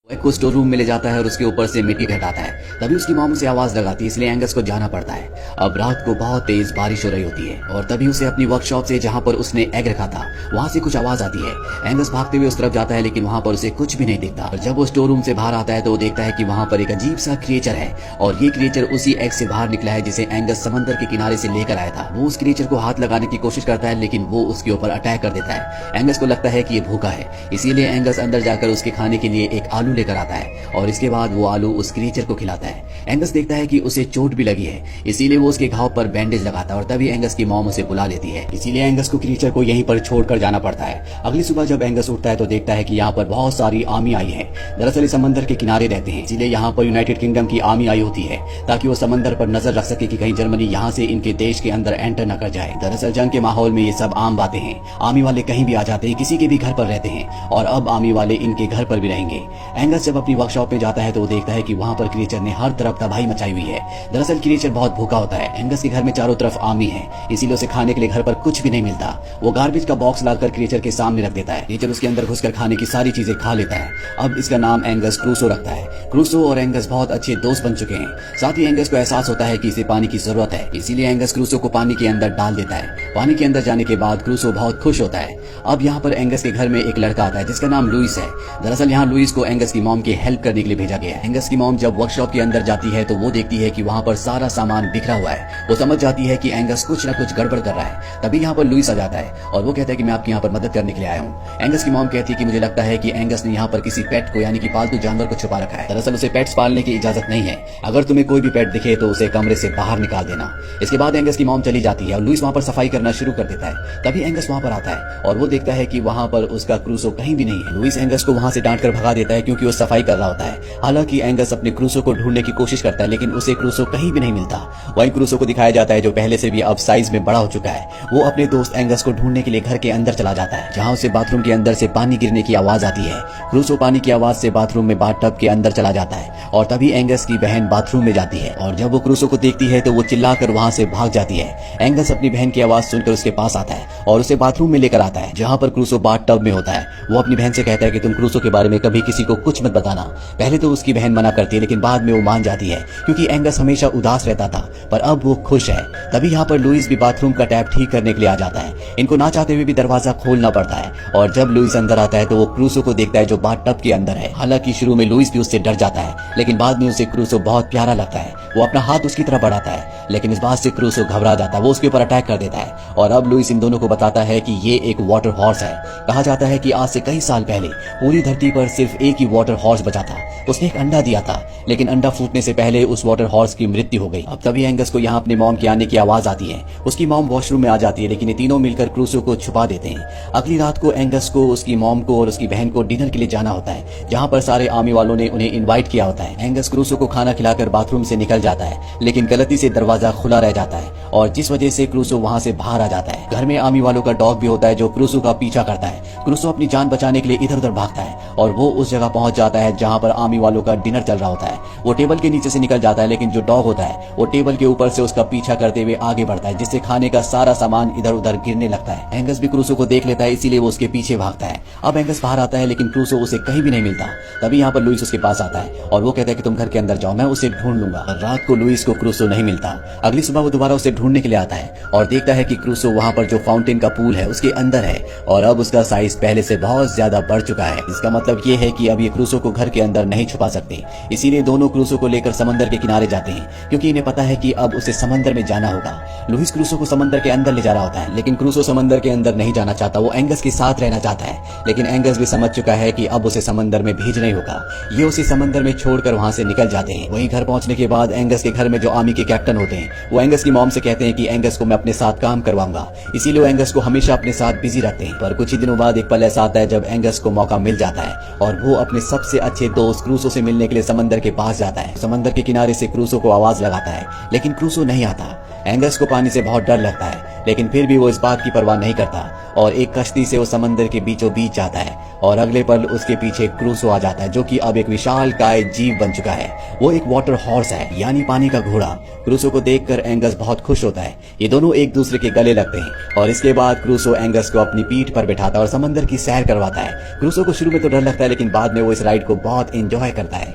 एक को store room में ले जाता है और उसके ऊपर से मिट्टी हटाता है। तभी उसकी मॉम उसे आवाज लगाती है, इसलिए एंगस को जाना पड़ता है। अब रात को बहुत तेज बारिश हो रही होती है और तभी उसे अपनी वर्कशॉप से, जहाँ पर उसने एग रखा था, वहाँ से कुछ आवाज आती है। एंगस भागते हुए उस तरफ जाता है, लेकिन वहाँ पर उसे कुछ भी नहीं दिखता। और जब वो स्टोर रूम से बाहर आता है तो वो देखता है कि वहाँ पर एक अजीब सा क्रिएचर है और ये क्रिएचर उसी एग से बाहर निकला है जिसे एंगस समंदर के किनारे से लेकर आया था। वो उस क्रिएचर को हाथ लगाने की कोशिश करता है, लेकिन वो उसके ऊपर अटैक कर देता है। एंगस को लगता है कि ये भूखा है, इसीलिए एंगस अंदर जाकर उसके खाने के लिए एक आलू लेकर आता है और इसके बाद वो आलू उस क्रिएचर को खिलाता है। एंगस देखता है कि उसे चोट भी लगी है, इसीलिए वो उसके घाव पर बैंडेज लगाता है और तभी एंगस की मॉम उसे बुला लेती है। इसीलिए एंगस को क्रिएचर को यहीं पर छोड़कर जाना पड़ता है। अगली सुबह जब एंगस उठता है तो देखता है कि यहाँ पर बहुत सारी आर्मी आई है। दरअसल समंदर के किनारे रहते हैं, इसीलिए यहाँ पर यूनाइटेड किंगडम की आर्मी आई होती है ताकि वो समंदर पर नजर रख सके कि कहीं जर्मनी यहाँ से इनके देश के अंदर एंटर न कर जाए। दरअसल जंग के माहौल में ये सब आम बातें हैं। आर्मी वाले कहीं भी आ जाते हैं, किसी के भी घर पर रहते हैं और अब आर्मी वाले इनके घर पर भी रहेंगे। एंगस जब अपनी वर्कशॉप में जाता है तो वो देखता है कि वहाँ पर क्रिएचर ने हर तरफ तबाही मचाई हुई है। दरअसल क्रिएचर बहुत भूखा होता है। एंगस के घर में चारों तरफ आर्मी है, इसीलिए उसे खाने के लिए घर पर कुछ भी नहीं मिलता। वो गार्बेज का बॉक्स लाकर क्रिएचर के सामने रख देता है। क्रिएचर उसके अंदर घुसकर खाने की सारी चीजें खा लेता है। अब इसका नाम एंगस क्रूसो रखता है। क्रूसो और एंगस बहुत अच्छे दोस्त बन चुके हैं। साथ ही एंगस को एहसास होता है कि इसे पानी की जरूरत है, इसीलिए एंगस क्रूसो को पानी के अंदर डाल देता है। पानी के अंदर जाने के बाद क्रूसो बहुत खुश होता है। अब यहाँ पर एंगस के घर में एक लड़का आता है जिसका नाम लुइस है। दरअसल यहाँ लुइस को एंगस की मॉम की हेल्प करने के लिए भेजा गया है। एंगस की मॉम जब वर्कशॉप के अंदर जाती है तो वो देखती है कि वहाँ पर सारा सामान बिखरा हुआ है। वो समझ जाती है कि एंगस कुछ न कुछ गड़बड़ कर रहा है। तभी यहाँ पर लुइस आ जाता है और वो कहता है कि मैं आपकी यहाँ पर मदद करने के लिए आया हूँ। एंगस की मॉम कहती है कि मुझे लगता है कि एंगस ने यहाँ पर किसी पेट को, यानी कि पालतू जानवर को छुपा रखा है। दरअसल उसे पेट्स पालने की इजाजत नहीं है। अगर तुम्हें कोई भी पेट दिखे तो उसे कमरे से बाहर निकाल देना। इसके बाद एंगस की मॉम चली जाती है और लुइस वहाँ पर सफाई करना शुरू कर देता है। तभी एंगस वहाँ पर आता है और वो देखता है कि वहाँ पर उसका क्रूसो कहीं भी नहीं है। लुइस एंगस को वहाँ से डांट कर भगा देता है क्योंकि वो सफाई कर रहा होता है। हालांकि एंगस अपने क्रूसो को ढूंढने की कोशिश करता है, लेकिन उसे क्रूसो कहीं भी नहीं मिलता। वहीं क्रूसो को दिखाया जाता है जो पहले से भी अब साइज में बड़ा हो चुका है। वो अपने दोस्त एंगस को ढूंढने के लिए घर के अंदर चला जाता है, जहाँ उसे बाथरूम के अंदर से पानी गिरने की आवाज आती है। क्रूसो पानी की आवाज से बाथरूम में बाथटब के अंदर चला जाता है और तभी एंगस की बहन बाथरूम में जाती है और जब वो क्रूसो को देखती है तो वो चिल्लाकर वहाँ से भाग जाती है। एंगस अपनी बहन की आवाज सुनकर उसके पास आता है और उसे बाथरूम में लेकर आता है जहाँ पर क्रूसो बाथटब में होता है। वो अपनी बहन से कहता है कि तुम क्रूसो के बारे में कभी किसी को कुछ मत बताना। पहले तो उसकी बहन मना करती है, लेकिन बाद में वो मान जाती है क्योंकि एंगस हमेशा उदास रहता था, पर अब वो खुश है। तभी यहाँ पर लुइस भी बाथरूम का टैप ठीक करने के लिए आ जाता है। इनको ना चाहते हुए भी दरवाजा खोलना पड़ता है और जब लुइस अंदर आता है तो वो क्रूसो को देखता है जो बाथटब के अंदर है। हालांकि शुरू में लुइस भी उससे डर जाता है, लेकिन बाद में उसे क्रूसो बहुत प्यारा लगता है। वो अपना हाथ उसकी तरफ बढ़ाता है, लेकिन इस बात से क्रूसो घबरा जाता है। वो उसके ऊपर अटैक कर देता है और अब लुइस इन दोनों को बताता है कि ये एक वाटर हॉर्स है। कहा जाता है कि आज से कई साल पहले पूरी धरती पर सिर्फ एक ही वाटर हॉर्स बचा था। उसने एक अंडा दिया था, लेकिन अंडा फूटने से पहले उस वाटर हॉर्स की मृत्यु हो गई। अब तभी एंगस को यहाँ अपने मॉम के आने की आवाज आती है। उसकी मॉम वॉशरूम में आ जाती है, लेकिन ये तीनों मिलकर क्रूसो को छुपा देते हैं। अगली रात को एंगस को, उसकी मॉम को और उसकी बहन को डिनर के लिए जाना होता है, जहाँ पर सारे आर्मी वालों ने उन्हें इन्वाइट किया होता है। एंगस क्रूसो को खाना खिलाकर बाथरूम से निकल जाता है, लेकिन गलती से दरवाजा खुला रह जाता है और जिस वजह से क्रूसो वहाँ से बाहर आ जाता है। घर में आर्मी वालों का डॉग भी होता है जो क्रूसो का पीछा करता है। क्रूसो अपनी जान बचाने के लिए इधर उधर भागता है और वो उस जगह पहुंच जाता है जहाँ पर आर्मी वालों का डिनर चल रहा होता है। वो टेबल के नीचे से निकल जाता है, लेकिन जो डॉग होता है वो टेबल के ऊपर से उसका पीछा करते हुए आगे बढ़ता है, जिससे खाने का सारा सामान इधर उधर गिरने लगता है। एंगस भी क्रूसो को देख लेता है, इसीलिए वो उसके पीछे भागता है। अब एंगस बाहर आता है, लेकिन क्रूसो उसे कहीं भी नहीं मिलता। तभी यहाँ पर लुइस उसके पास आता है और वो कहता है कि तुम घर के अंदर जाओ, मैं उसे ढूंढ लूंगा। रात को लुइस को क्रूसो नहीं मिलता। अगली सुबह वो दोबारा उसे ढूंढने के लिए आता है और देखता है कि क्रूसो वहाँ पर जो फाउंटेन का पूल है उसके अंदर है और अब उसका साइज पहले से बहुत ज्यादा बढ़ चुका है। इसका मतलब ये है कि अब ये क्रूसो को घर के अंदर नहीं छुपा सकते। इसीलिए दोनों क्रूसो को लेकर समंदर के किनारे जाते हैं, क्योंकि इन्हें पता है कि अब उसे समंदर में जाना होगा। लुइस क्रूसो को समंदर के अंदर ले जा रहा होता है, लेकिन क्रूसो समंदर के अंदर नहीं जाना चाहता। वो एंगस के साथ रहना चाहता है, लेकिन एंगस भी समझ चुका है कि अब उसे समंदर में भेजना ही होगा। ये उसे समंदर में छोड़कर वहाँ से निकल जाते हैं। वहीं घर पहुंचने के बाद एंगस के घर में जो आर्मी के कैप्टन होते हैं वो एंगस की मॉम से कहते हैं कि एंगस को मैं अपने साथ काम करवाऊंगा, इसीलिए वो एंगस को हमेशा अपने साथ बिजी रखते हैं। पर कुछ ही दिनों बाद एक पल ऐसा आता है जब एंगस को मौका मिल जाता है और वो अपने सबसे अच्छे दोस्त क्रूसो से मिलने के लिए समंदर के पास जाता है। समंदर के किनारे से क्रूसो को आवाज लगाता है, लेकिन क्रूसो नहीं आता। एंगस को पानी से बहुत डर लगता है, लेकिन फिर भी वो इस बात की परवाह नहीं करता और एक कश्ती से वो समंदर के बीचों बीच जाता है और अगले पल उसके पीछे क्रूसो आ जाता है, जो कि अब एक विशालकाय जीव बन चुका है। वो एक वाटर हॉर्स है, यानी पानी का घोड़ा। क्रूसो को देखकर एंगस बहुत खुश होता है। ये दोनों एक दूसरे के गले लगते हैं और इसके बाद क्रूसो एंगस को अपनी पीठ पर बिठाता है और समंदर की सैर करवाता है। क्रूसो को शुरू में तो डर लगता है, लेकिन बाद में वो इस राइड को बहुत एंजॉय करता है।